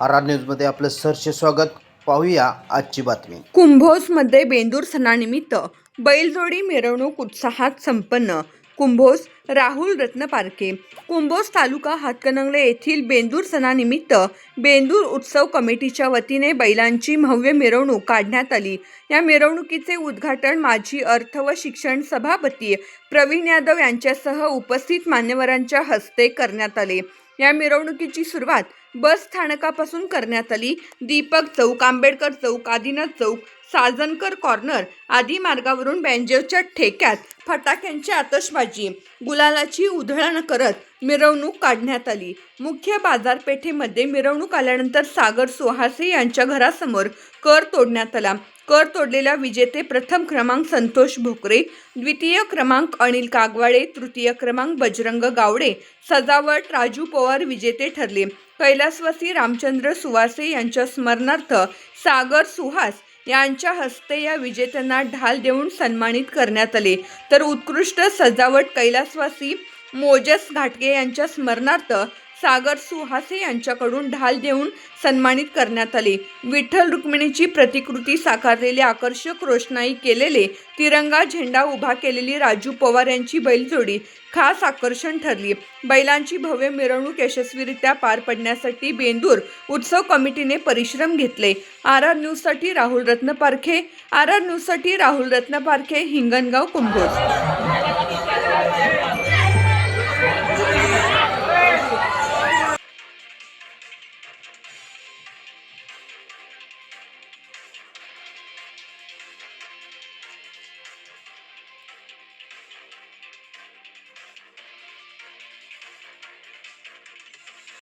R न्यूजमध्ये आपलं सहर्ष स्वागत. पाहूया आजची बातमी. कुंभोजमध्ये बेंदूर सणानिमित्त बैलजोडी मिरवणूक उत्साहात संपन्न. कुंभोज राहुल रत्नपारखे. कुंभोज तालुका हातकणंगले येथील बेंदूर सणानिमित्त बेंदूर उत्सव कमिटीच्या वतीने बैलांची भव्य मिरवणूक काढण्यात आली. या मिरवणुकीचे उद्घाटन माजी अर्थ व शिक्षण सभापती प्रवीण यादव यांच्यासह उपस्थित मान्यवरांच्या हस्ते करण्यात आले. या मिरवणुकीची सुरुवात बस स्थानकापासून करण्यात आली. दीपक चौक, आंबेडकर चौक, आदिनाथ चौक, साजनकर कॉर्नर आदी मार्गावरून बँजोच्या ठेक्यात फटाक्यांची आतषबाजी, गुलालाची उधळण करत मिरवणूक काढण्यात आली. मुख्य बाजारपेठेमध्ये मिरवणूक आल्यानंतर सागर सुहासे यांच्या घरासमोर कर तोडण्यात आला. कर तोडलेला विजेते प्रथम क्रमांक संतोष भोकरे, द्वितीय क्रमांक अनिल कागवाडे, तृतीय क्रमांक बजरंग गावडे, सजावट राजू पवार विजेते ठरले. कैलासवासी रामचंद्र सुवासे यांच्या स्मरणार्थ सागर सुहास यांच्या हस्ते या विजेत्यांना ढाल देऊन सन्मानित करण्यात आले. तर उत्कृष्ट सजावट कैलासवासी मोजस घाटगे यांच्या स्मरणार्थ सागर सुहासे यांच्याकडून ढाल देऊन सन्मानित करण्यात आले. विठ्ठल रुक्मिणीची प्रतिकृती साकारलेले आकर्षक रोषणाई केलेले तिरंगा झेंडा उभा केलेली राजू पवार यांची बैलजोडी खास आकर्षण ठरली. बैलांची भव्य मिरवणूक यशस्वीरित्या पार पडण्यासाठी बेंदूर उत्सव कमिटीने परिश्रम घेतले. आर न्यूजसाठी राहुल रत्नपारखे. आर न्यूजसाठी राहुल रत्नपारखे, हिंगणगाव, कुंभोज.